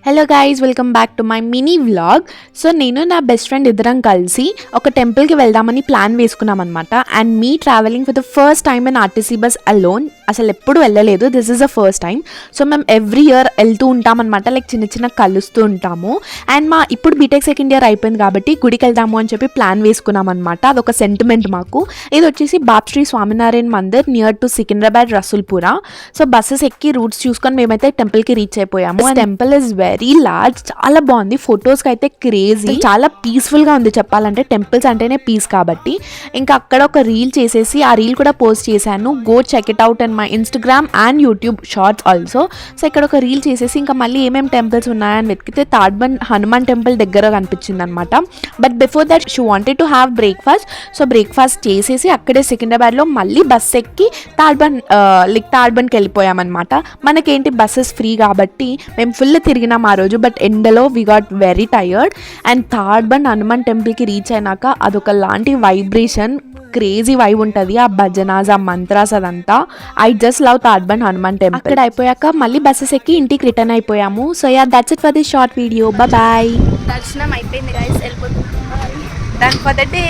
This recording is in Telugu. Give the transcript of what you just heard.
Hello guys, welcome back to my mini vlog. So నేను నా బెస్ట్ ఫ్రెండ్ ఇద్దరం కలిసి ఒక టెంపుల్కి వెళ్దామని ప్లాన్ వేసుకున్నాం అనమాట. And me travelling for the first time in RTC bus alone. అసలు ఎప్పుడు వెళ్ళలేదు, this is the first time. So మేము ఎవ్రీ ఇయర్ వెళ్తూ ఉంటాం అనమాట, లైక్ చిన్న చిన్న కలుస్తూ ఉంటాము. అండ్ మా ఇప్పుడు బీటెక్ సెకండ్ ఇయర్ అయిపోయింది కాబట్టి గుడికి వెళ్దాము అని చెప్పి ప్లాన్ వేసుకున్నాం అనమాట. అదొక సెంటిమెంట్ మాకు. ఇది వచ్చేసి బాప్శ్రీ Swaminarayan Mandir near to Secunderabad Rasoolpura. So buses ఎక్కి రూట్స్ చూసుకొని మేమైతే టెంపుల్కి రీచ్ అయిపోయాము. టెంపుల్ ఇస్ వెరీ లార్జ్, చాలా బాగుంది. ఫొటోస్కి అయితే క్రేజీ, చాలా పీస్ఫుల్గా ఉంది చెప్పాలంటే. టెంపుల్స్ అంటేనే పీస్ కాబట్టి. ఇంకా అక్కడ ఒక రీల్ చేసేసి ఆ రీల్ కూడా పోస్ట్ చేశాను. Go check it out and my Instagram and YouTube shorts also. So ఇక్కడ ఒక రీల్ చేసేసి ఇంకా మళ్ళీ ఏమేమి టెంపుల్స్ ఉన్నాయని వెతికితే తాడ్బండ్ హనుమాన్ టెంపుల్ దగ్గర కనిపించింది అనమాట. But before that she wanted to have breakfast. So breakfast చేసేసి అక్కడే సికింద్రాబాద్లో మళ్ళీ బస్ ఎక్కి తాడ్బండ్కి వెళ్ళిపోయామన్నమాట. మనకేంటి బస్సెస్ ఫ్రీ కాబట్టి మేము ఫుల్ తిరిగినాం ఆ రోజు. బట్ ఎండలో we got very tired. And Tadbund Hanuman టెంపుల్కి రీచ్ అయినాక అదొక లాంటి వైబ్రేషన్, క్రేజీ వైబ్ ఉంటుంది. ఆ భజనాస్, ఆ మంత్రాస్, అదంతా. I just love Tadbund Hanuman temple. అక్కడ అయిపోయాక మళ్ళీ బస్సెస్ ఎక్కి ఇంటికి రిటర్న్ అయిపోయాము. So yeah, that's it for this short video. Bye. దర్శనం అయిపోయింది గైస్, వెళ్ళిపోతున్నాం. Done for the day.